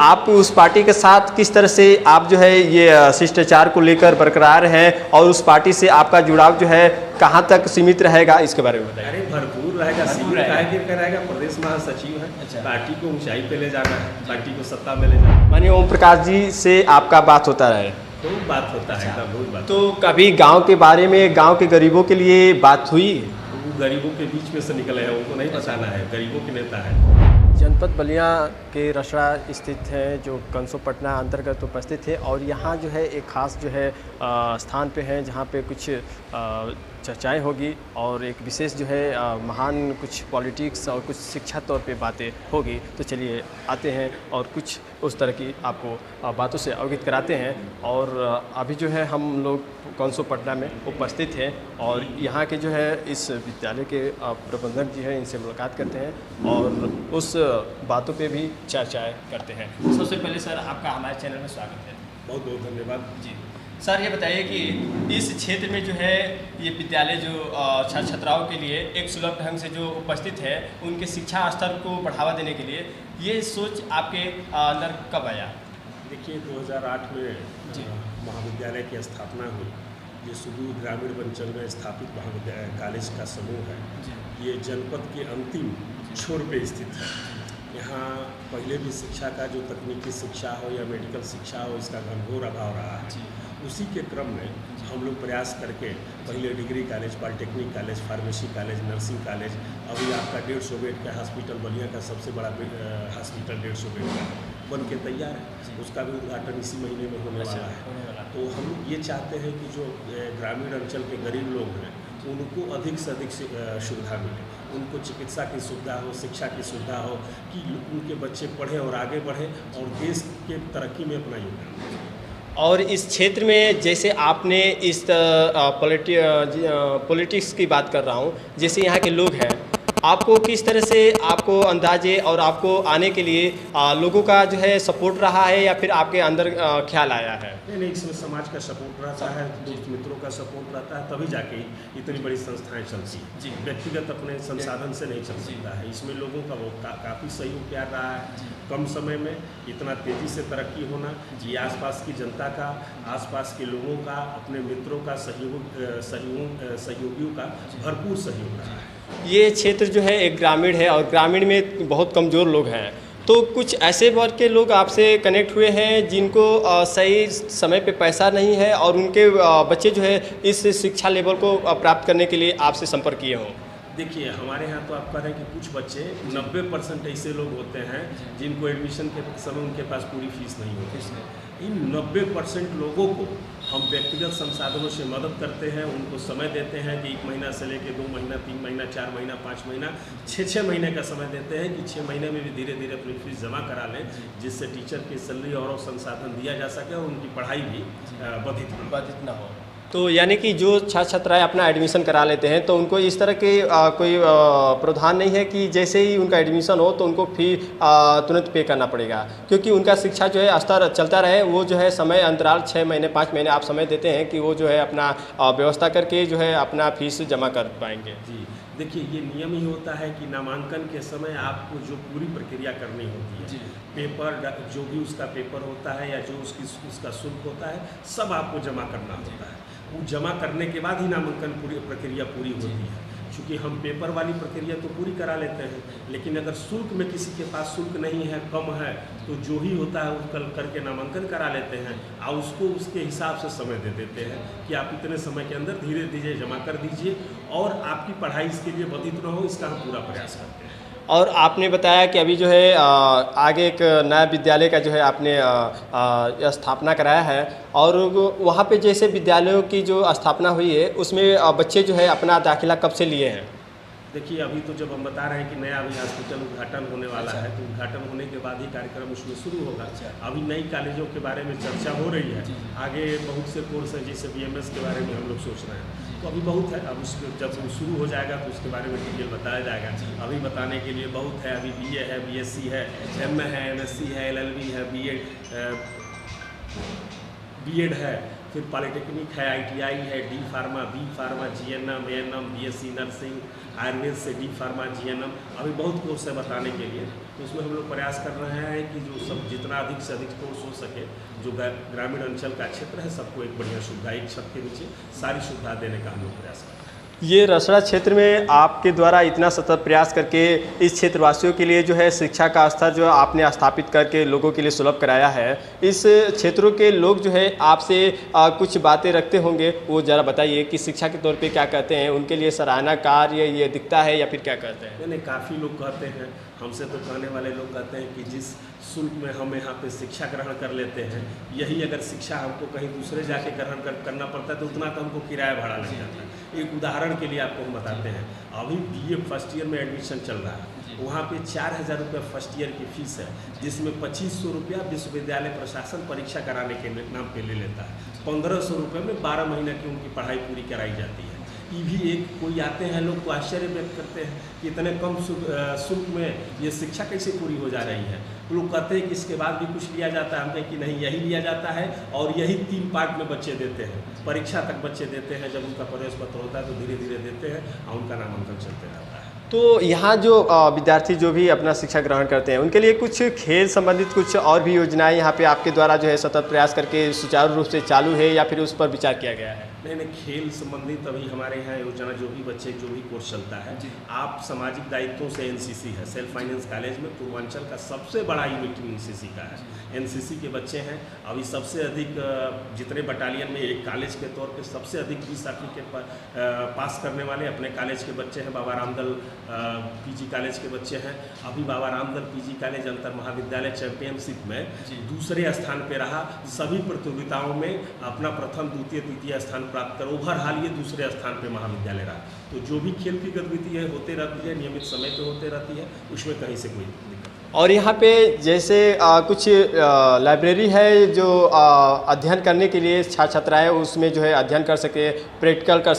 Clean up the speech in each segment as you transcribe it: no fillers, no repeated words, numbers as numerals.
आप उस पार्टी के साथ किस तरह से आप जो है ये शिष्टाचार को लेकर बरकरार हैं और उस पार्टी से आपका जुड़ाव जो है कहाँ तक सीमित रहेगा, इसके बारे में बताइए। अरे भरपूर रहेगा, सीमित रहेगा। प्रदेश महासचिव है। अच्छा। पार्टी को ऊंचाई पे ले जाना है, पार्टी को सत्ता में ले जाना है। माननीय ओम प्रकाश जी से आपका बात होता रहे? खूब बात होता है, एकदम बहुत बात। तो कभी गांव के बारे में, गांव के गरीबों के लिए बात हुई? वो गरीबों के बीच में से निकले हैं, उनको नहीं बताना है, गरीबों के नेता है। जनपद बलिया के रसड़ा स्थित है, जो कंसो पटना अंतर्गत उपस्थित है और यहाँ जो है एक खास जो है स्थान पे है जहाँ पे कुछ चर्चाएं होगी और एक विशेष जो है महान कुछ पॉलिटिक्स और कुछ शिक्षा तौर पे बातें होगी। तो चलिए आते हैं और कुछ उस तरह की आपको बातों से अवगत कराते हैं। और अभी जो है हम लोग कंसो पटना में उपस्थित हैं और यहाँ के जो है इस विद्यालय के प्रबंधक जी हैं, इनसे मुलाकात करते हैं और उस बातों पे भी चर्चाएं करते हैं। सबसे पहले सर आपका हमारे चैनल में स्वागत है। बहुत बहुत धन्यवाद जी। सर ये बताइए कि इस क्षेत्र में जो है ये विद्यालय जो छात्र छात्राओं के लिए एक सुलभ ढंग से जो उपस्थित है, उनके शिक्षा स्तर को बढ़ावा देने के लिए ये सोच आपके अंदर कब आया? देखिए 2008 में जी महाविद्यालय की स्थापना हुई। ये सुदूर ग्रामीण अंचल में स्थापित महाविद्यालय कॉलेज का समूह है। ये जनपद के अंतिम छोर पे स्थित है। यहाँ पहले भी शिक्षा का जो तकनीकी शिक्षा हो या मेडिकल शिक्षा हो, इसका घनघोर अभाव रहा है। उसी के क्रम में हम लोग प्रयास करके पहले degree college, polytechnic college, pharmacy college, nursing college, अभी आपका 150 बेड का हॉस्पिटल बलिया का सबसे बड़ा हॉस्पिटल 150 बेड का बन के तैयार है। उसका भी उद्घाटन इसी महीने में होने वाला है। तो हम ये चाहते हैं कि जो ग्रामीण अंचल के गरीब लोग हैं उनको अधिक से अधिक सुविधा मिले, उनको चिकित्सा की सुविधा हो, शिक्षा की सुविधा हो, कि उनके बच्चे पढ़ें और आगे बढ़ें और देश के तरक्की में अपना योगदान दें। और इस क्षेत्र में जैसे आपने इस पॉलिटिक्स की बात कर रहा हूँ, जैसे यहाँ के लोग हैं, आपको किस तरह से आपको अंदाजे और आपको आने के लिए लोगों का जो है सपोर्ट रहा है या फिर आपके अंदर ख्याल आया है? नहीं, इसमें समाज का सपोर्ट रहता है, दोस्त मित्रों का सपोर्ट रहता है, तभी जाके इतनी बड़ी संस्थाएं चलती हैं। जी। व्यक्तिगत अपने संसाधन से नहीं चल सकता है। इसमें लोगों का काफ़ी सहयोग प्यार रहा है। कम समय में इतना तेज़ी से तरक्की होना, ये आसपास की जनता का, आसपास के लोगों का, अपने मित्रों का सहयोगियों का भरपूर सहयोग रहा है। ये क्षेत्र जो है एक ग्रामीण है और ग्रामीण में बहुत कमज़ोर लोग हैं, तो कुछ ऐसे वर्ग के लोग आपसे कनेक्ट हुए हैं जिनको सही समय पे पैसा नहीं है और उनके बच्चे जो है इस शिक्षा लेवल को प्राप्त करने के लिए आपसे संपर्क किए हों? देखिए हमारे यहाँ तो आप कह रहे हैं कि कुछ बच्चे 90% ऐसे लोग होते हैं जिनको एडमिशन के समय उनके पास पूरी फीस नहीं होती। इन 90% लोगों को हम व्यक्तिगत संसाधनों से मदद करते हैं, उनको समय देते हैं कि 1 महीना से लेकर 2 महीना, 3 महीना, 4 महीना, 5 महीना, 6 महीने का समय देते हैं कि 6 महीने में भी धीरे धीरे अपनी फीस जमा करा लें, जिससे टीचर की सैलरी और संसाधन दिया जा सके और उनकी पढ़ाई भी बाधित ना हो। तो यानी कि जो छात्र छात्राएँ अपना एडमिशन करा लेते हैं तो उनको इस तरह के कोई प्रावधान नहीं है कि जैसे ही उनका एडमिशन हो तो उनको फी तुरंत पे करना पड़ेगा, क्योंकि उनका शिक्षा जो है स्तर चलता रहे, वो जो है समय अंतराल 6 महीने 5 महीने आप समय देते हैं कि वो जो है अपना व्यवस्था करके जो है अपना फीस जमा कर पाएंगे। जी देखिए, ये नियम ही होता है कि नामांकन के समय आपको जो पूरी प्रक्रिया करनी होती है, पेपर जो भी उसका पेपर होता है या जो उसका शुल्क होता है, सब आपको जमा करना होता है। वो जमा करने के बाद ही नामांकन प्रक्रिया पूरी होती है। चूँकि हम पेपर वाली प्रक्रिया तो पूरी करा लेते हैं, लेकिन अगर शुल्क में किसी के पास शुल्क नहीं है, कम है, तो जो ही होता है वो करके नामांकन करा लेते हैं और उसको उसके हिसाब से समय दे देते हैं कि आप इतने समय के अंदर धीरे धीरे जमा कर दीजिए और आपकी पढ़ाई इसके लिए बाधित न हो, इसका हम पूरा प्रयास करते हैं। और आपने बताया कि अभी जो है आगे एक नया विद्यालय का जो है आपने स्थापना कराया है और वहाँ पे जैसे विद्यालयों की जो स्थापना हुई है उसमें बच्चे जो है अपना दाखिला कब से लिए हैं? देखिए अभी तो जब हम बता रहे हैं कि नया अभी हॉस्पिटल उद्घाटन होने वाला है, तो उद्घाटन होने के बाद ही कार्यक्रम उसमें शुरू होगा। अभी नई कॉलेजों के बारे में चर्चा हो रही है, आगे बहुत से कोर्स हैं जैसे BMS के बारे में हम लोग सोच रहे हैं, तो अभी बहुत है। अब उसमें जब शुरू हो जाएगा तो उसके बारे में डिटेल बताया जाएगा। अभी बताने के लिए बहुत है, अभी BA है, BSc है, MA है, MSc है, LLB है, B.Ed है, फिर पॉलिटेक्निक है, ITI है, D pharma, B pharma, GNM, ANM, BSc nursing, Ayurveda से डी फार्मा, GNM, अभी बहुत कोर्स है बताने के लिए। तो उसमें हम लोग प्रयास कर रहे हैं कि जो सब जितना अधिक से अधिक कोर्स हो सके, जो ग्रामीण अंचल का क्षेत्र है सबको एक बढ़िया सुविधा, एक छत के नीचे सारी सुविधा देने का हम लोग प्रयास कर रहे हैं। ये रसड़ा क्षेत्र में आपके द्वारा इतना सतत प्रयास करके इस क्षेत्रवासियों के लिए जो है शिक्षा का स्तर जो आपने स्थापित करके लोगों के लिए सुलभ कराया है, इस क्षेत्रों के लोग जो है आपसे कुछ बातें रखते होंगे, वो ज़रा बताइए कि शिक्षा के तौर पे क्या कहते हैं, उनके लिए सराहना कार्य ये दिखता है या फिर क्या कहते हैं? नहीं, काफ़ी लोग कहते हैं, हमसे तो कहने वाले लोग कहते हैं कि जिस शुल्क में हम यहाँ पे शिक्षा ग्रहण कर लेते हैं, यही अगर शिक्षा हमको कहीं दूसरे जाके ग्रहण करना पड़ता है तो उतना तो हमको किराया भाड़ा लग जाता है। एक उदाहरण के लिए आपको हम बताते हैं, अभी BA फर्स्ट ईयर में एडमिशन चल रहा है, वहाँ पे 4000 रुपये फर्स्ट ईयर की फीस है, जिसमें 2500 रुपया विश्वविद्यालय प्रशासन परीक्षा कराने के नाम पे ले लेता है। 1500 रुपये में 12 महीने की उनकी पढ़ाई पूरी कराई जाती है। ये भी एक कोई आते हैं लोग तो आश्चर्य व्यक्त करते हैं कि इतने कम शुल्क में ये शिक्षा कैसे पूरी हो जा रही है। लोग कहते हैं कि इसके बाद भी कुछ लिया जाता है, हम कहें कि नहीं, यही लिया जाता है और यही 3 पार्ट में बच्चे देते हैं। परीक्षा तक बच्चे देते हैं, जब उनका प्रवेश पत्र होता है तो धीरे धीरे देते हैं और उनका नामांकन चलते रहता है। तो यहाँ जो विद्यार्थी जो भी अपना शिक्षा ग्रहण करते हैं उनके लिए कुछ खेल संबंधित कुछ और भी योजनाएं यहाँ पे आपके द्वारा जो है सतत प्रयास करके सुचारू रूप से चालू है या फिर उस पर विचार किया गया है? नहीं, खेल संबंधित अभी हमारे यहाँ योजना जो भी बच्चे जो भी कोर्स चलता है, आप सामाजिक दायित्वों से NCC है, सेल्फ फाइनेंस कॉलेज में पूर्वांचल का सबसे बड़ा यूनिट NCC का है। NCC के बच्चे हैं, अभी सबसे अधिक जितने बटालियन में एक कॉलेज के तौर पे सबसे अधिक 20 के पास करने वाले अपने कॉलेज के बच्चे हैं। बाबा रामदल PG कॉलेज के बच्चे हैं। अभी बाबा रामदल PG कॉलेज अंतर महाविद्यालय चैंपियनशिप में दूसरे स्थान पे रहा। सभी प्रतियोगिताओं में अपना प्रथम, द्वितीय, तृतीय स्थान प्राप्त कर ओवरऑल ये दूसरे स्थान पे महाविद्यालय रहा। तो जो भी खेल की गतिविधि है होते रहती है, नियमित समय पे होते रहती है, उसमें कहीं से कोई दिक्कत। और यहाँ पे जैसे कुछ लाइब्रेरी है जो अध्ययन करने के लिए छात्र छात्राएँ उसमें जो है अध्ययन कर सके, प्रैक्टिकल कर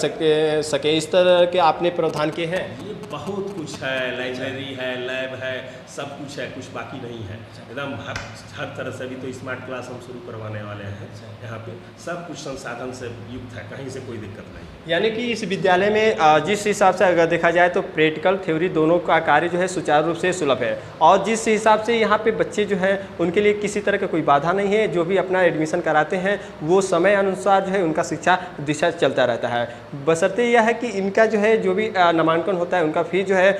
सके इस तरह के आपने प्रावधान किए हैं? ये बहुत कुछ है, लाइब्रेरी है, लैब है, सब कुछ है, कुछ बाकी नहीं है। एकदम हर तरह से। अभी तो स्मार्ट क्लास हम शुरू करवाने वाले हैं यहाँ पे, सब कुछ संसाधन से युक्त है, कहीं से कोई दिक्कत नहीं। यानी कि इस विद्यालय में जिस हिसाब से अगर देखा जाए तो प्रैक्टिकल थ्योरी दोनों का कार्य जो है सुचारू रूप से सुलभ है, और जिस हिसाब से यहाँ पे बच्चे जो हैं उनके लिए किसी तरह का कोई बाधा नहीं है। जो भी अपना एडमिशन कराते हैं वो समय अनुसार जो है उनका शिक्षा दिशा चलता रहता है। बशर्ते यह है कि इनका जो है जो भी नामांकन होता है उनका फीस जो है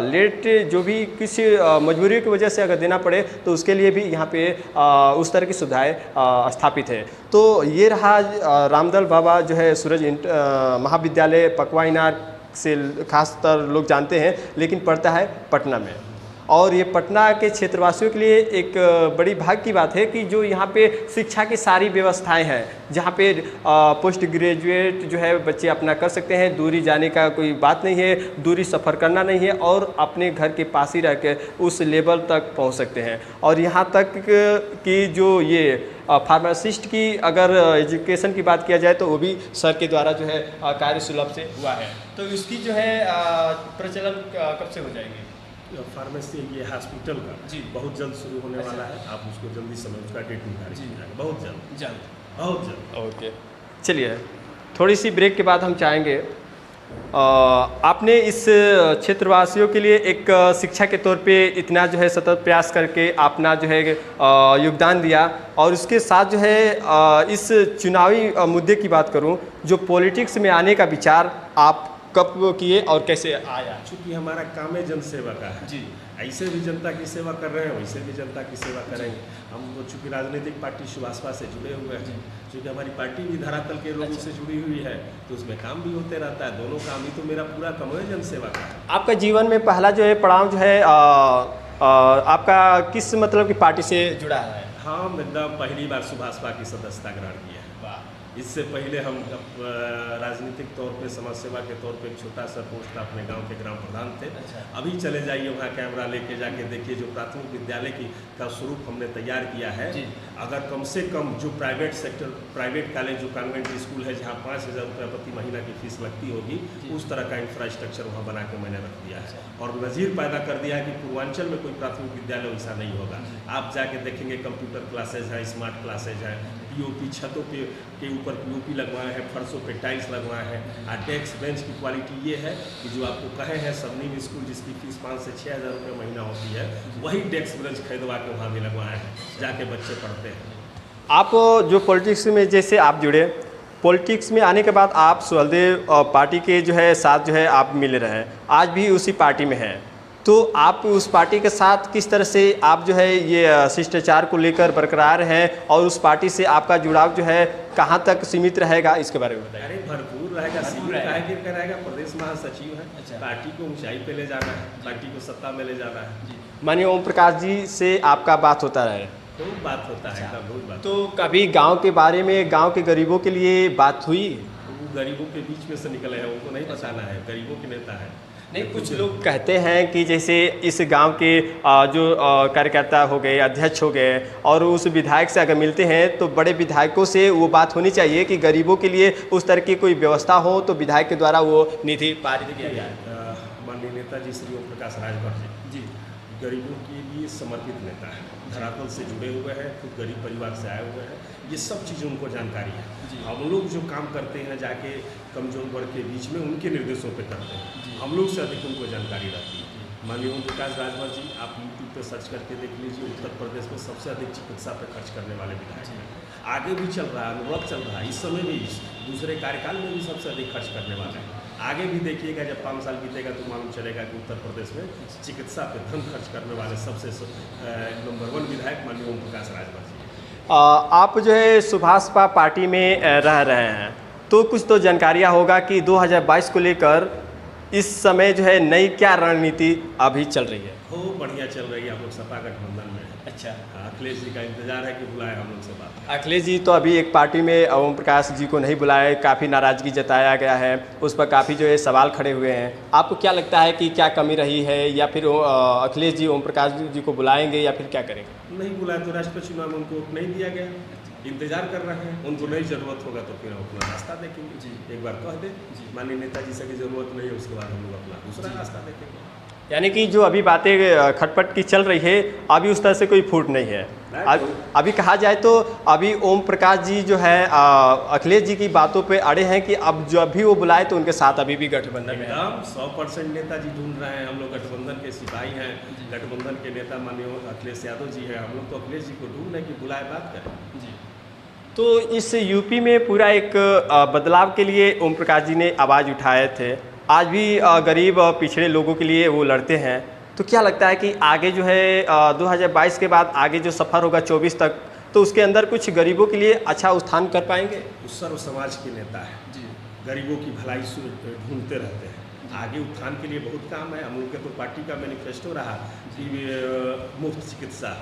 लेट जो भी किसी मजबूरी की वजह से अगर देना पड़े तो उसके लिए भी यहाँ पे उस तरह की सुविधाएँ स्थापित है। तो ये रहा रामदल बाबा जो है सूरज महाविद्यालय पकवा इनार से खासतर लोग जानते हैं, लेकिन पड़ता है पटना में। और ये पटना के क्षेत्रवासियों के लिए एक बड़ी भाग्य की बात है कि जो यहाँ पे शिक्षा की सारी व्यवस्थाएं हैं, जहाँ पे पोस्ट ग्रेजुएट जो है बच्चे अपना कर सकते हैं, दूरी जाने का कोई बात नहीं है, दूरी सफ़र करना नहीं है, और अपने घर के पास ही रह के उस लेवल तक पहुँच सकते हैं। और यहाँ तक कि जो ये फार्मासिस्ट की अगर एजुकेशन की बात किया जाए तो वो भी सर के द्वारा जो है कार्य सुलभ से हुआ है। तो इसकी जो है प्रचलन कब से हो जाएगी? फार्मेसी ये हॉस्पिटल का जी बहुत जल्द शुरू होने वाला है। आप उसको जल्दी समय उसका डेट निकाल लीजिए, बहुत जल्द बहुत जल्द। ओके, चलिए थोड़ी सी ब्रेक के बाद हम चाहेंगे आपने इस क्षेत्रवासियों के लिए एक शिक्षा के तौर पे इतना जो है सतत प्रयास करके अपना जो है योगदान दिया, और उसके साथ जो है इस चुनावी मुद्दे की बात करूं, जो पॉलिटिक्स में आने का विचार आप कब किए और कैसे आया? चूँकि हमारा काम है जनसेवा का है जी, ऐसे भी जनता की सेवा कर रहे हैं, वैसे भी जनता की सेवा करेंगे। हम तो चूँकि राजनीतिक पार्टी सुभाषपा से जुड़े हुए हैं, चूँकि हमारी पार्टी भी धरातल के लोगों से जुड़ी हुई है, तो उसमें काम भी होते रहता है। दोनों काम ही तो मेरा पूरा काम है जनसेवा का। आपका जीवन में पहला जो है पड़ाव जो है आपका किस मतलब की पार्टी से जुड़ा है? हाँ, एकदम पहली बार सुभाषपा की सदस्यता ग्रहण किया है। इससे पहले हम राजनीतिक तौर पे समाज सेवा के तौर पे एक छोटा सा पोस्ट था, अपने गांव के ग्राम प्रधान थे। अच्छा। अभी चले जाइए वहाँ कैमरा लेके जाके देखिए जो प्राथमिक विद्यालय का स्वरूप हमने तैयार किया है। अगर कम से कम जो प्राइवेट कॉलेज जो कॉन्वेंट स्कूल है जहाँ 5,000 रुपये प्रति महीना की फीस लगती होगी, उस तरह का इंफ्रास्ट्रक्चर वहाँ बना के मैंने रख दिया है और नज़ीर पैदा कर दिया है कि पूर्वांचल में कोई प्राथमिक विद्यालय वैसा नहीं होगा। आप जाके देखेंगे कंप्यूटर क्लासेज है, स्मार्ट क्लासेज है, पीओपी छतों के ऊपर पीओपी लगवाए हैं, फर्शों पे टाइल्स लगवाए हैं। और डेस्क बेंच की क्वालिटी ये है कि जो आपको कहे हैं सबनीम स्कूल जिसकी फीस 5 से 6,000 रुपये महीना होती है, वही डेस्क बेंच खरीदवा के वहाँ भी लगवाए हैं, जाके बच्चे पढ़ते हैं। आप जो पॉलिटिक्स में जैसे आप जुड़े, पॉलिटिक्स में आने के बाद आप सुहलदेव पार्टी के जो है साथ जो है आप मिल रहे हैं, आज भी उसी पार्टी में हैं, तो आप उस पार्टी के साथ किस तरह से आप जो है ये शिष्टाचार को लेकर बरकरार हैं और उस पार्टी से आपका जुड़ाव जो है कहाँ तक सीमित रहेगा, इसके बारे में बताइए। अरे भरपूर रहेगा, सीमित रहेगा। प्रदेश महासचिव है, पार्टी को ऊंचाई पे ले जाना है, पार्टी को सत्ता में ले जाना है। माननीय ओम प्रकाश जी से आपका बात होता रहे? खूब बात होता है, बहुत बात। तो कभी गांव के बारे में, गांव के गरीबों के लिए बात हुई? वो गरीबों के बीच में से निकले हैं, उनको नहीं बताना है, गरीबों के नेता है। नहीं, कुछ लोग कहते हैं कि जैसे इस गांव के जो कार्यकर्ता हो गए, अध्यक्ष हो गए, और उस विधायक से अगर मिलते हैं तो बड़े विधायकों से वो बात होनी चाहिए कि गरीबों के लिए उस तरह की कोई व्यवस्था हो तो विधायक के द्वारा वो निधि पारित किया जाए। माननीय नेताजी श्री ओम प्रकाश राजभर जी गरीबों के लिए समर्पित नेता है, धरातल से जुड़े हुए हैं, खुद गरीब परिवार से आए हुए हैं, ये सब चीज़ें उनको जानकारी है। हम लोग जो काम करते हैं जाके कमजोर वर्ग के बीच में उनके निर्देशों पे करते हैं, हम लोग से अधिक उनको जानकारी रहती है। माननीय ओम प्रकाश राजभर जी आप यूट्यूब पे सर्च करके देख लीजिए, उत्तर प्रदेश में सबसे अधिक चिकित्सा पे खर्च करने वाले विधायक हैं। आगे भी चल रहा है, अनुभव चल रहा है, इस समय भी दूसरे कार्यकाल में भी सबसे अधिक खर्च करने वाले हैं। आगे भी देखिएगा, जब 5 साल बीतेगा तो मालूम चलेगा कि उत्तर प्रदेश में चिकित्सा पे धन खर्च करने वाले सबसे नंबर 1 विधायक माननीय ओम प्रकाश राजभर जी। आप जो है सुभाषपा पार्टी में रह रहे हैं, तो कुछ तो जानकारियाँ होगा कि 2022 को लेकर इस समय जो है नई क्या रणनीति अभी चल रही है? खूब बढ़िया चल रही है, हम लोग सपा गठबंधन में। अच्छा। अखिलेश जी का इंतजार है कि बुलाए हम लोग से बात। अखिलेश जी तो अभी एक पार्टी में ओम प्रकाश जी को नहीं बुलाए, काफ़ी नाराज़गी जताया गया है, उस पर काफ़ी जो है सवाल खड़े हुए हैं। आपको क्या लगता है कि क्या कमी रही है, या फिर अखिलेश जी ओम प्रकाश जी को बुलाएंगे या फिर क्या करेंगे? नहीं बुलाए तो राष्ट्रपति चुनाव में उनको वोट नहीं दिया गया, इंतजार कर रहे हैं। उनको नहीं ज़रूरत होगा तो फिर हम अपना रास्ता देखेंगे जी। एक बार कह दे माननीय नेताजी से की ज़रूरत नहीं है, उसके बाद हम लोग अपना दूसरा रास्ता देखेंगे। यानी कि जो अभी बातें खटपट की चल रही है, अभी उस तरह से कोई फूट नहीं है। अभी कहा जाए तो अभी ओम प्रकाश जी जो है अखिलेश जी की बातों पे अड़े हैं कि अब जब भी वो बुलाए तो उनके साथ अभी भी गठबंधन में एकदम 100% नेताजी ढूंढ रहे हैं। हम लोग गठबंधन के सिपाही हैं, गठबंधन के नेता माननीय अखिलेश यादव जी हैं। हम लोग तो अखिलेश जी को ढूंढ रहे कि बुलाए बात करें जी। तो इस यूपी में पूरा एक बदलाव के लिए ओम प्रकाश जी ने आवाज़ उठाए थे, आज भी गरीब पिछड़े लोगों के लिए वो लड़ते हैं। तो क्या लगता है कि आगे जो है 2022 के बाद आगे जो सफ़र होगा 24 तक, तो उसके अंदर कुछ गरीबों के लिए अच्छा उत्थान कर पाएंगे? उस सर्व समाज के नेता है जी, गरीबों की भलाई ढूंढते रहते हैं। आगे उत्थान के लिए बहुत काम है। हम लोग के तो पार्टी का मैनिफेस्टो रहा कि मुफ्त चिकित्सा,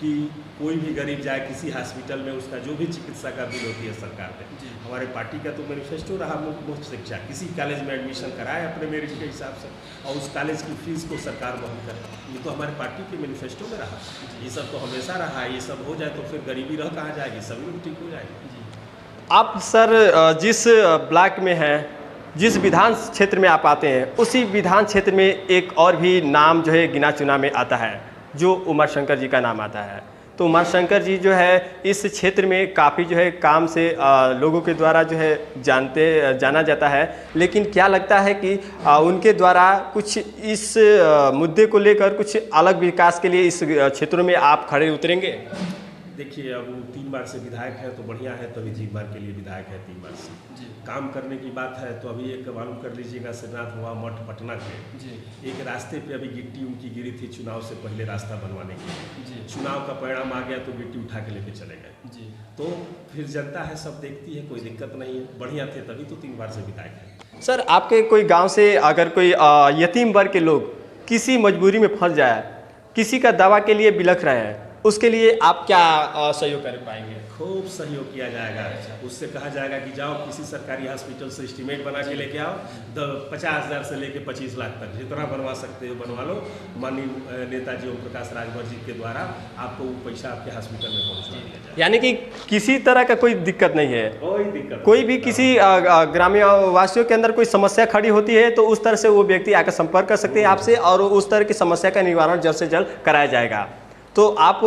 कि कोई भी गरीब जाए किसी हॉस्पिटल में, उसका जो भी चिकित्सा का बिल होती है सरकार पे। हमारे पार्टी का तो मैनिफेस्टो रहा मुफ्त शिक्षा, किसी कॉलेज में एडमिशन कराए अपने मेरिट के हिसाब से और उस कॉलेज की फीस को सरकार वहन करे। ये तो हमारे पार्टी के मैनिफेस्टो में रहा, ये सब तो हमेशा रहा। ये सब हो जाए तो फिर गरीबी रह कहाँ जाएगी, सभी लोग ठीक हो जाएगी। आप सर जिस ब्लॉक में हैं, जिस विधान क्षेत्र में आप आते हैं, उसी विधान क्षेत्र में एक और भी नाम जो है गिना चुना में आता है, जो उमाशंकर जी का नाम आता है। तो उमाशंकर जी जो है इस क्षेत्र में काफ़ी जो है काम से लोगों के द्वारा जो है जाना जाता है, लेकिन क्या लगता है कि उनके द्वारा कुछ इस मुद्दे को लेकर कुछ अलग विकास के लिए इस क्षेत्रों में आप खड़े उतरेंगे? देखिए, अब 3 बार से विधायक है तो बढ़िया है, तभी 3 बार के लिए विधायक है। 3 बार से जी काम करने की बात है तो अभी एक मालूम कर लीजिएगा, श्रीनाथ हुआ मठ पटना के जी, एक रास्ते पे अभी गिट्टी उनकी गिरी थी चुनाव से पहले रास्ता बनवाने के लिए। चुनाव का परिणाम आ गया तो गिट्टी उठा के लेके चले गए जी। तो फिर जनता है, सब देखती है, कोई दिक्कत नहीं है, बढ़िया थे तभी तो 3 बार से विधायक है। सर आपके कोई गाँव से अगर कोई यतीम वर्ग के लोग किसी मजबूरी में फंस जाए, किसी का दवा के लिए बिलख रहे हैं, उसके लिए आप क्या सहयोग कर पाएंगे? खूब सहयोग किया जाएगा। उससे कहा जाएगा कि जाओ किसी सरकारी हॉस्पिटल से एस्टीमेट बना के लेके आओ, 50,000 से लेके 25 लाख तक जितना बनवा सकते हो बनवा लो। माननीय नेताजी ओम प्रकाश राजभर जी के द्वारा आपको वो पैसा आपके हॉस्पिटल में पहुँचा दिया जाएगा। यानी कि किसी तरह का कोई दिक्कत नहीं है, कोई दिक्कत, कोई भी किसी ग्रामीण वासियों के अंदर कोई समस्या खड़ी होती है तो उस तरह से वो व्यक्ति आकर संपर्क कर सकते हैं आपसे और उस तरह की समस्या का निवारण जल्द से जल्द कराया जाएगा। तो आप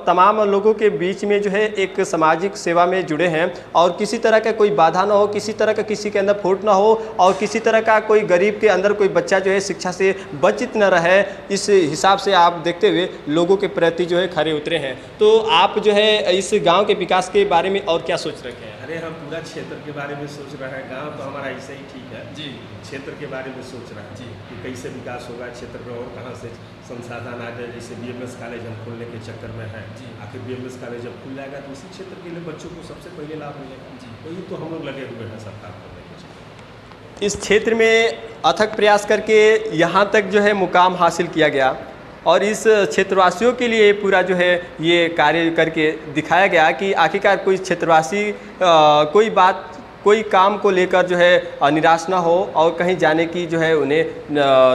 तमाम लोगों के बीच में जो है एक सामाजिक सेवा में जुड़े हैं और किसी तरह का कोई बाधा ना हो, किसी तरह का किसी के अंदर फूट ना हो और किसी तरह का कोई गरीब के अंदर कोई बच्चा जो है शिक्षा से वंचित न रहे, इस हिसाब से आप देखते हुए लोगों के प्रति जो है खरे उतरे हैं। तो आप जो है इस गांव के विकास के बारे में और क्या सोच रखे हैं? अरे हम पूरा क्षेत्र के बारे में सोच रहे हैं। गांव तो हमारा ऐसे ही ठीक है जी, क्षेत्र के बारे में सोच रहे हैं जी कि कैसे विकास होगा क्षेत्र में और कहाँ से संसाधन आ जाए। जैसे BMS कॉलेज हम खोलने के चक्कर में है, आखिर BMS कॉलेज जब खुल जाएगा तो उसी क्षेत्र के लिए बच्चों को सबसे पहले लाभ मिलेगा। वही तो हम लोग लगे हुए हैं सरकार करने के। इस क्षेत्र में अथक प्रयास करके यहाँ तक जो है मुकाम हासिल किया गया और इस क्षेत्रवासियों के लिए पूरा जो है ये कार्य करके दिखाया गया कि आखिरकार कोई क्षेत्रवासी कोई बात कोई काम को लेकर जो है निराश ना हो और कहीं जाने की जो है उन्हें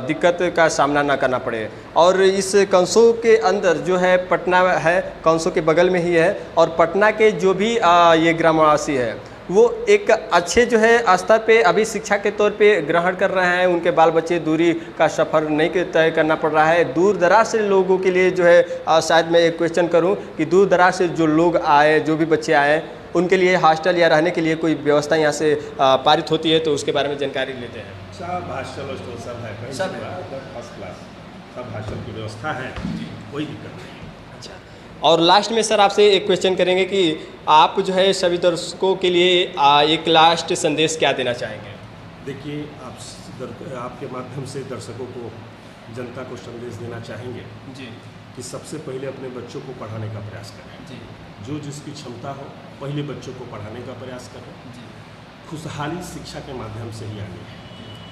दिक्कत का सामना ना करना पड़े। और इस कंसो के अंदर जो है पटना है, कंसो के बगल में ही है और पटना के जो भी ये ग्रामवासी है वो एक अच्छे जो है स्तर पे अभी शिक्षा के तौर पे ग्रहण कर रहे हैं। उनके बाल बच्चे दूरी का सफ़र नहीं तय करना पड़ रहा है। दूर दराज से लोगों के लिए जो है शायद मैं एक क्वेश्चन करूं कि दूर दराज से जो लोग आए, जो भी बच्चे आए, उनके लिए हॉस्टल या रहने के लिए कोई व्यवस्था यहाँ से पारित होती है तो उसके बारे में जानकारी लेते हैं। सब हॉस्टल सब है, सब फर्स्ट क्लास, सब हॉस्टल की व्यवस्था है, कोई दिक्कत नहीं। और लास्ट में सर आपसे एक क्वेश्चन करेंगे कि आप जो है सभी दर्शकों के लिए एक लास्ट संदेश क्या देना चाहेंगे? देखिए, आपके माध्यम से दर्शकों को, जनता को संदेश देना चाहेंगे जी कि सबसे पहले अपने बच्चों को पढ़ाने का प्रयास करें जी, जो जिसकी क्षमता हो पहले बच्चों को पढ़ाने का प्रयास करें जी। खुशहाली शिक्षा के माध्यम से ही आनी है।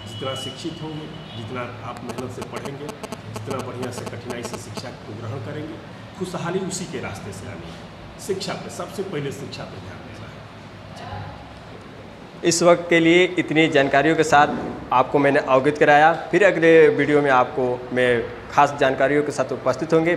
जितना शिक्षित होंगे, जितना आप मेहनत से पढ़ेंगे, जितना बढ़िया से कठिनाई से शिक्षा को ग्रहण करेंगे, खुशहाली उसी के रास्ते से आनी है। शिक्षा पे सबसे पहले शिक्षा पे ध्यान देना है। इस वक्त के लिए इतनी जानकारियों के साथ आपको मैंने अवगत कराया। फिर अगले वीडियो में आपको मैं खास जानकारियों के साथ उपस्थित होंगे।